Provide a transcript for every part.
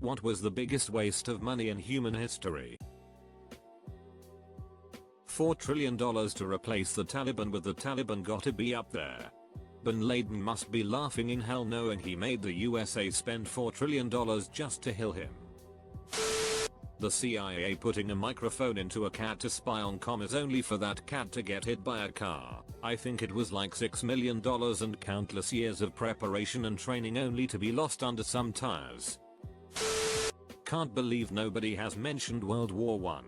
What was the biggest waste of money in human history? $4 trillion to replace the Taliban with the Taliban, gotta be up there. Bin Laden must be laughing in hell knowing he made the USA spend $4 trillion just to kill him. The CIA putting a microphone into a cat to spy on commas only for that cat to get hit by a car. I think it was like $6 million and countless years of preparation and training only to be lost under some tires. Can't believe nobody has mentioned World War I.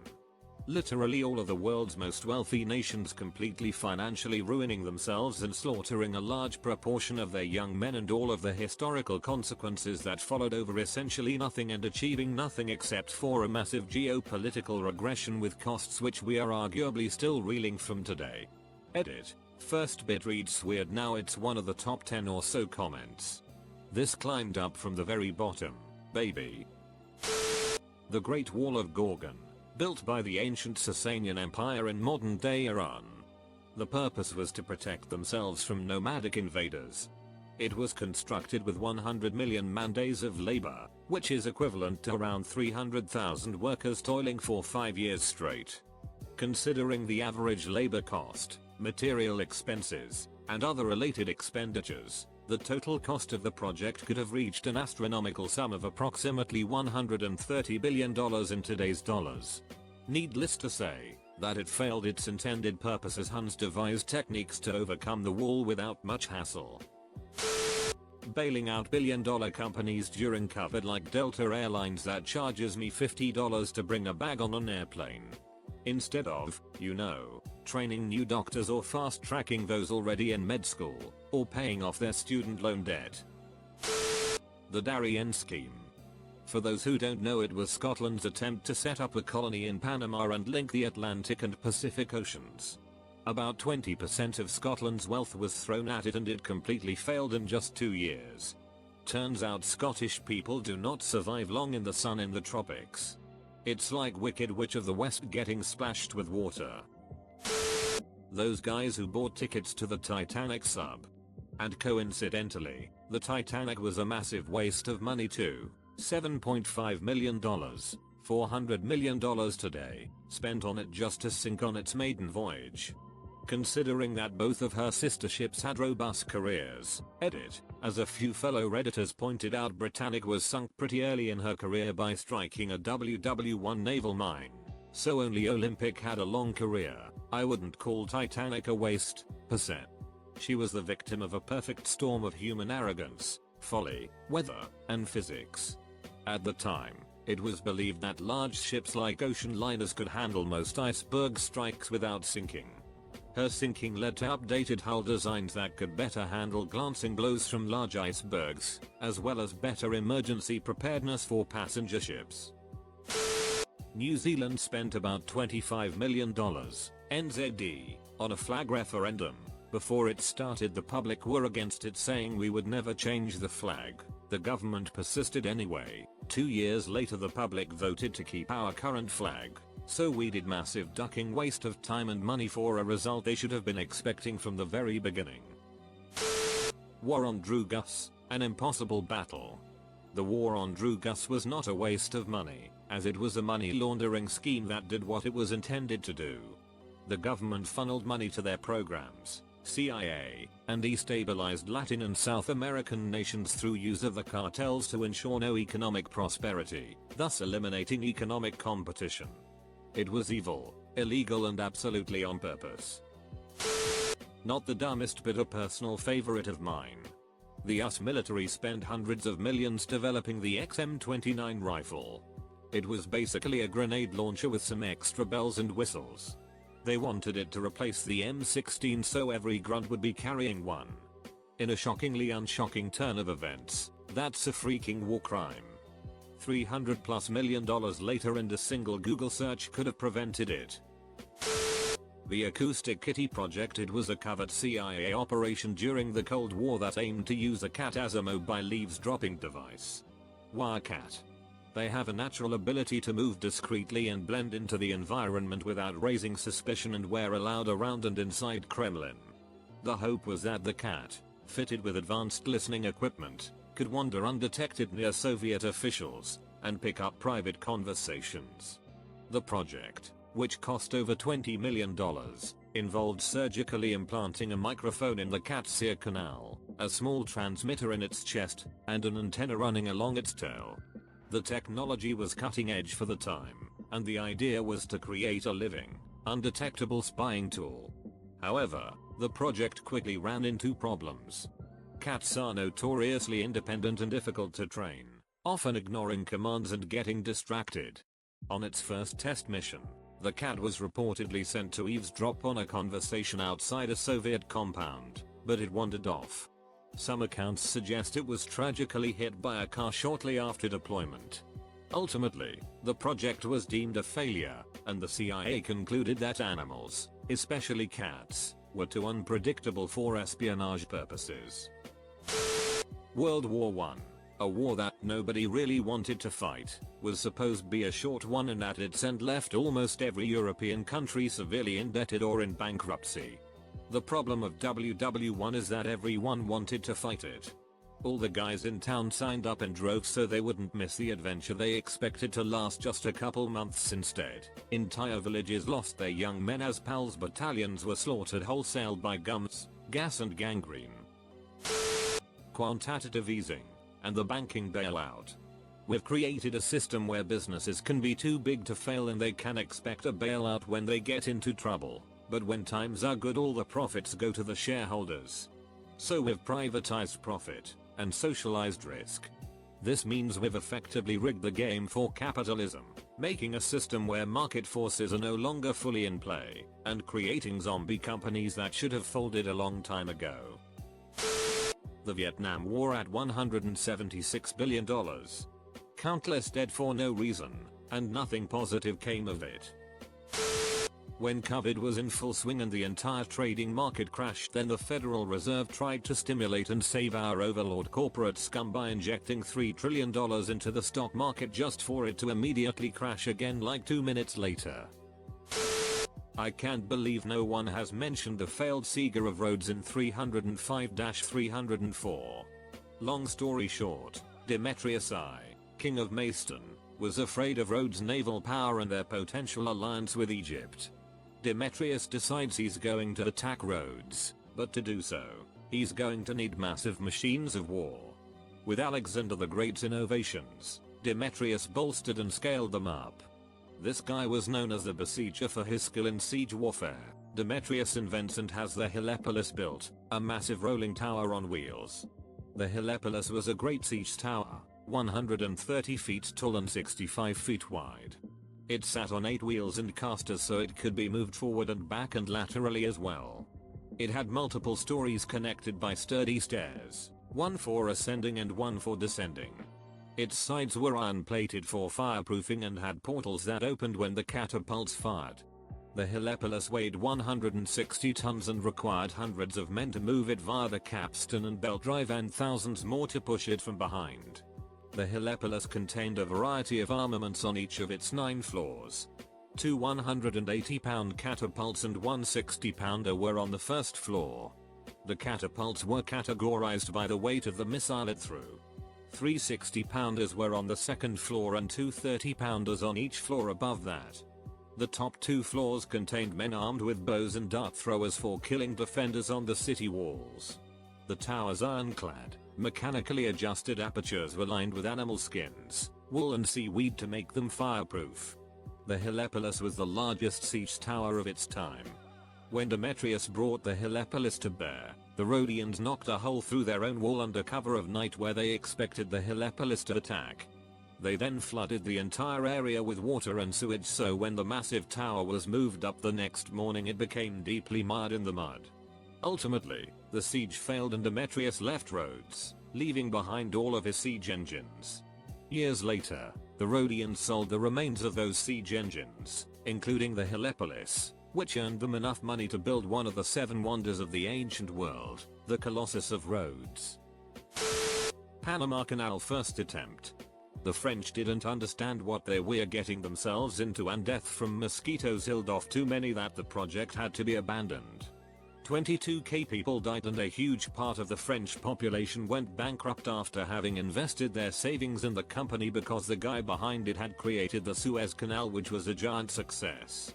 Literally all of the world's most wealthy nations completely financially ruining themselves and slaughtering a large proportion of their young men, and all of the historical consequences that followed over essentially nothing and achieving nothing except for a massive geopolitical regression with costs which we are arguably still reeling from today. Edit. First bit reads weird, now it's one of the top 10 or so comments. This climbed up from the very bottom, baby. The Great Wall of Gorgon. Built by the ancient Sasanian Empire in modern-day Iran. The purpose was to protect themselves from nomadic invaders. It was constructed with 100 million man-days of labor, which is equivalent to around 300,000 workers toiling for 5 years straight. Considering the average labor cost, material expenses, and other related expenditures, the total cost of the project could have reached an astronomical sum of approximately $130 billion in today's dollars. Needless to say, that it failed its intended purpose as Huns devised techniques to overcome the wall without much hassle. Bailing out billion-dollar companies during COVID like Delta Airlines that charges me $50 to bring a bag on an airplane. Instead of, training new doctors or fast-tracking those already in med school, or paying off their student loan debt. The Darien scheme. For those who don't know, it was Scotland's attempt to set up a colony in Panama and link the Atlantic and Pacific Oceans. About 20% of Scotland's wealth was thrown at it and it completely failed in just 2 years. Turns out Scottish people do not survive long in the sun in the tropics. It's like Wicked Witch of the West getting splashed with water. Those guys who bought tickets to the Titanic sub. And coincidentally, the Titanic was a massive waste of money too. $7.5 million, $400 million today, spent on it just to sink on its maiden voyage. Considering that both of her sister ships had robust careers. Edit. As a few fellow redditors pointed out, Britannic was sunk pretty early in her career by striking a WW1 naval mine. So only Olympic had a long career. I wouldn't call Titanic a waste, per se. She was the victim of a perfect storm of human arrogance, folly, weather, and physics. At the time, it was believed that large ships like ocean liners could handle most iceberg strikes without sinking. Her sinking led to updated hull designs that could better handle glancing blows from large icebergs, as well as better emergency preparedness for passenger ships. New Zealand spent about $25 million, NZD, on a flag referendum. Before it started, the public were against it, saying we would never change the flag. The government persisted anyway. 2 years later the public voted to keep our current flag. So we did massive ducking, waste of time and money for a result they should have been expecting from the very beginning. War on Drugas, an impossible battle. The war on Drugas was not a waste of money, as it was a money laundering scheme that did what it was intended to do. The government funneled money to their programs, CIA, and destabilized Latin and South American nations through use of the cartels to ensure no economic prosperity, thus eliminating economic competition. It was evil, illegal and absolutely on purpose. Not the dumbest but a personal favorite of mine. The US military spent hundreds of millions developing the XM29 rifle. It was basically a grenade launcher with some extra bells and whistles. They wanted it to replace the M16 so every grunt would be carrying one. In a shockingly unshocking turn of events, that's a freaking war crime. $300+ million later and a single Google search could have prevented it. The Acoustic Kitty project. It was a covert CIA operation during the Cold War that aimed to use a cat as a mobile eavesdropping device. Wirecat. They have a natural ability to move discreetly and blend into the environment without raising suspicion and were allowed around and inside Kremlin. The hope was that the cat, fitted with advanced listening equipment, could wander undetected near Soviet officials, and pick up private conversations. The project, which cost over $20 million, involved surgically implanting a microphone in the cat's ear canal, a small transmitter in its chest, and an antenna running along its tail. The technology was cutting edge for the time, and the idea was to create a living, undetectable spying tool. However, the project quickly ran into problems. Cats are notoriously independent and difficult to train, often ignoring commands and getting distracted. On its first test mission, the cat was reportedly sent to eavesdrop on a conversation outside a Soviet compound, but it wandered off. Some accounts suggest it was tragically hit by a car shortly after deployment. Ultimately, the project was deemed a failure, and the CIA concluded that animals, especially cats, were too unpredictable for espionage purposes. World War I, a war that nobody really wanted to fight, was supposed to be a short one, and at its end left almost every European country severely indebted or in bankruptcy. The problem of WW1 is that everyone wanted to fight it. All the guys in town signed up and drove so they wouldn't miss the adventure they expected to last just a couple months instead. Entire villages lost their young men as PALS battalions were slaughtered wholesale by guns, gas and gangrene. Quantitative easing, and the banking bailout. We've created a system where businesses can be too big to fail and they can expect a bailout when they get into trouble, but when times are good all the profits go to the shareholders. So we've privatized profit and socialized risk. This means we've effectively rigged the game for capitalism, making a system where market forces are no longer fully in play, and creating zombie companies that should have folded a long time ago. The Vietnam War at $176 billion. Countless dead for no reason, and nothing positive came of it. When COVID was in full swing and the entire trading market crashed, then the Federal Reserve tried to stimulate and save our overlord corporate scum by injecting $3 trillion into the stock market just for it to immediately crash again like 2 minutes later. I can't believe no one has mentioned the failed siege of Rhodes in 305-304. Long story short, Demetrius I, King of Macedon, was afraid of Rhodes' naval power and their potential alliance with Egypt. Demetrius decides he's going to attack Rhodes, but to do so, he's going to need massive machines of war. With Alexander the Great's innovations, Demetrius bolstered and scaled them up. This guy was known as the Besieger for his skill in siege warfare. Demetrius invents and has the Helepolis built, a massive rolling tower on wheels. The Helepolis was a great siege tower, 130 feet tall and 65 feet wide. It sat on 8 wheels and casters so it could be moved forward and back and laterally as well. It had multiple stories connected by sturdy stairs, one for ascending and one for descending. Its sides were iron-plated for fireproofing and had portals that opened when the catapults fired. The Helepolis weighed 160 tons and required hundreds of men to move it via the capstan and belt drive and thousands more to push it from behind. The Helepolis contained a variety of armaments on each of its 9 floors. 2 180-pound catapults and 1 60-pounder were on the first floor. The catapults were categorized by the weight of the missile it threw. 3 60-pounders were on the second floor and 2 30-pounders on each floor above that. The top 2 floors contained men armed with bows and dart throwers for killing defenders on the city walls. The tower's ironclad, mechanically adjusted apertures were lined with animal skins, wool and seaweed to make them fireproof. The Helepolis was the largest siege tower of its time. When Demetrius brought the Helepolis to bear, the Rhodians knocked a hole through their own wall under cover of night where they expected the Helepolis to attack. They then flooded the entire area with water and sewage, so when the massive tower was moved up the next morning it became deeply mired in the mud. Ultimately, the siege failed and Demetrius left Rhodes, leaving behind all of his siege engines. Years later, the Rhodians sold the remains of those siege engines, including the Helepolis, which earned them enough money to build one of the 7 wonders of the ancient world, the Colossus of Rhodes. Panama Canal first attempt. The French didn't understand what they were getting themselves into, and death from mosquitoes killed off too many that the project had to be abandoned. 22k people died and a huge part of the French population went bankrupt after having invested their savings in the company because the guy behind it had created the Suez Canal, which was a giant success.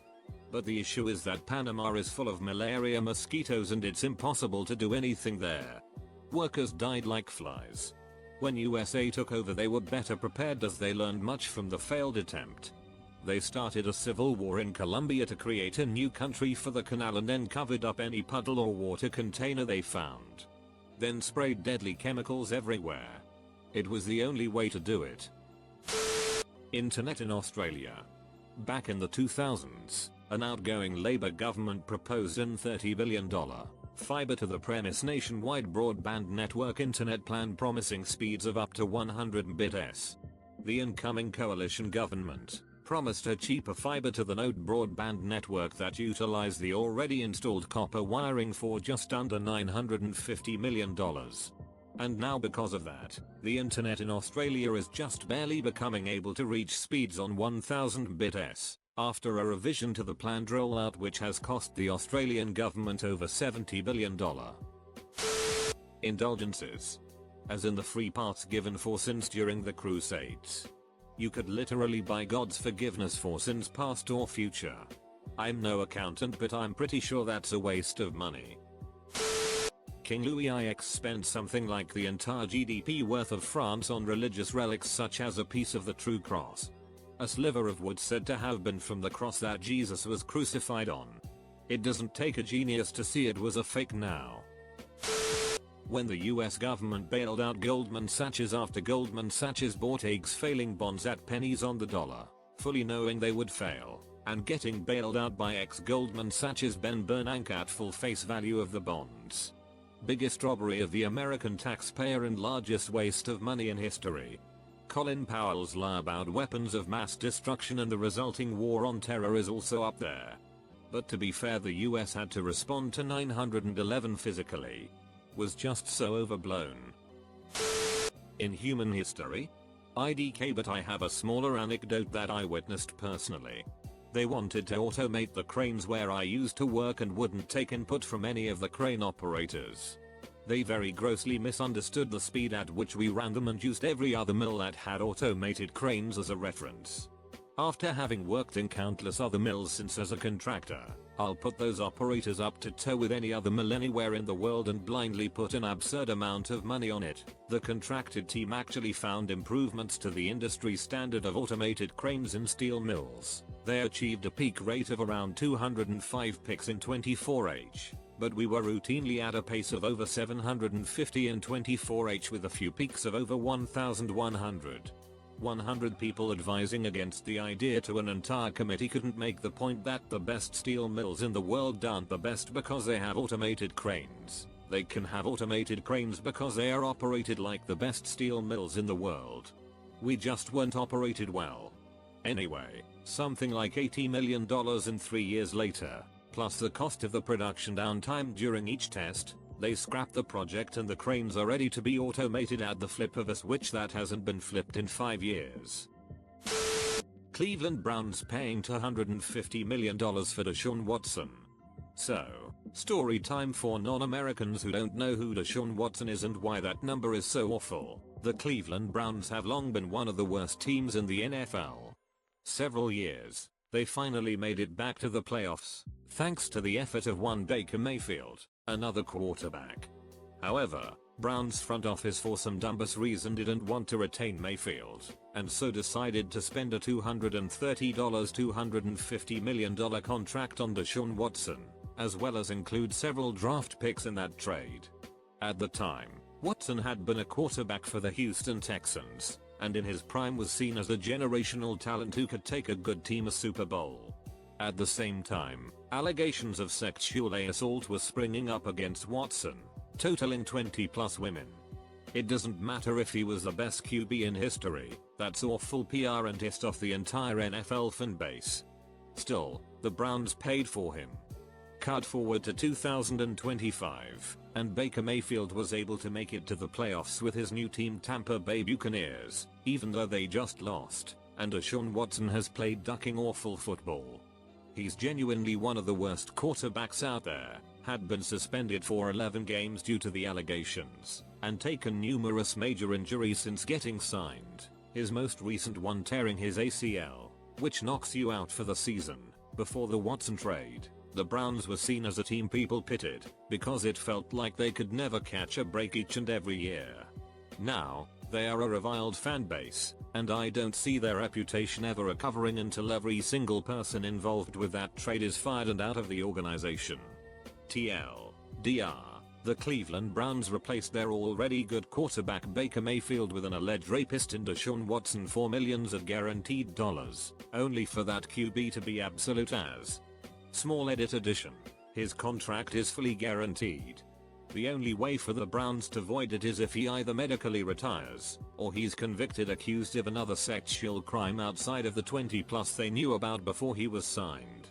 But the issue is that Panama is full of malaria mosquitoes and it's impossible to do anything there. Workers died like flies. When USA took over, they were better prepared as they learned much from the failed attempt. They started a civil war in Colombia to create a new country for the canal and then covered up any puddle or water container they found. Then sprayed deadly chemicals everywhere. It was the only way to do it. Internet in Australia. Back in the 2000s, an outgoing Labour government proposed an $30 billion fibre to the premise nationwide broadband network internet plan promising speeds of up to 100 Mbps. The incoming coalition government promised a cheaper fibre to the node broadband network that utilized the already installed copper wiring for just under $950 million. And now because of that, the internet in Australia is just barely becoming able to reach speeds on 1000 Mbps, after a revision to the planned rollout which has cost the Australian government over $70 billion. Indulgences. As in the free pass given for sins during the Crusades. You could literally buy God's forgiveness for sins past or future. I'm no accountant, but I'm pretty sure that's a waste of money. King Louis IX spent something like the entire GDP worth of France on religious relics such as a piece of the true cross. A sliver of wood said to have been from the cross that Jesus was crucified on. It doesn't take a genius to see it was a fake now. When the US government bailed out Goldman Sachs after Goldman Sachs bought eggs failing bonds at pennies on the dollar, fully knowing they would fail, and getting bailed out by ex-Goldman Sachs Ben Bernanke at full face value of the bonds. Biggest robbery of the American taxpayer and largest waste of money in history. Colin Powell's lie about weapons of mass destruction and the resulting war on terror is also up there. But to be fair, the US had to respond to 9/11 physically. Was just so overblown. In human history? IDK, but I have a smaller anecdote that I witnessed personally. They wanted to automate the cranes where I used to work and wouldn't take input from any of the crane operators. They very grossly misunderstood the speed at which we ran them and used every other mill that had automated cranes as a reference. After having worked in countless other mills since as a contractor, I'll put those operators up to toe with any other mill anywhere in the world and blindly put an absurd amount of money on it. The contracted team actually found improvements to the industry standard of automated cranes in steel mills. They achieved a peak rate of around 205 picks in 24H, but we were routinely at a pace of over 750 in 24H with a few peaks of over 1,100. 100 people advising against the idea to an entire committee couldn't make the point that the best steel mills in the world aren't the best because they have automated cranes. They can have automated cranes because they are operated like the best steel mills in the world. We just weren't operated well. Anyway, something like $80 million in 3 years later, plus the cost of the production downtime during each test, they scrapped the project and the cranes are ready to be automated at the flip of a switch that hasn't been flipped in 5 years. Cleveland Browns paying $250 million for Deshaun Watson. So, story time for non-Americans who don't know who Deshaun Watson is and why that number is so awful. The Cleveland Browns have long been one of the worst teams in the NFL. Several years, they finally made it back to the playoffs, thanks to the effort of one Baker Mayfield, another quarterback. However, Browns front office for some dumbest reason didn't want to retain Mayfield, and so decided to spend a $250 million contract on Deshaun Watson, as well as include several draft picks in that trade. At the time, Watson had been a quarterback for the Houston Texans, and in his prime was seen as a generational talent who could take a good team a Super Bowl. At the same time, allegations of sexual assault were springing up against Watson, totaling 20 plus women. It doesn't matter if he was the best QB in history, that's awful PR and pissed off the entire NFL fan base. Still, the Browns paid for him. Cut forward to 2025, and Baker Mayfield was able to make it to the playoffs with his new team Tampa Bay Buccaneers, even though they just lost, and Deshaun Watson has played ducking awful football. He's genuinely one of the worst quarterbacks out there, had been suspended for 11 games due to the allegations, and taken numerous major injuries since getting signed, his most recent one tearing his ACL, which knocks you out for the season. Before the Watson trade, the Browns were seen as a team people pitied, because it felt like they could never catch a break each and every year. Now, they are a reviled fan base, and I don't see their reputation ever recovering until every single person involved with that trade is fired and out of the organization. TLDR, the Cleveland Browns replaced their already good quarterback Baker Mayfield with an alleged rapist in Deshaun Watson for millions of guaranteed dollars, only for that QB to be absolute as. Small edit addition. His contract is fully guaranteed. The only way for the Browns to void it is if he either medically retires, or he's convicted accused of another sexual crime outside of the 20+ they knew about before he was signed.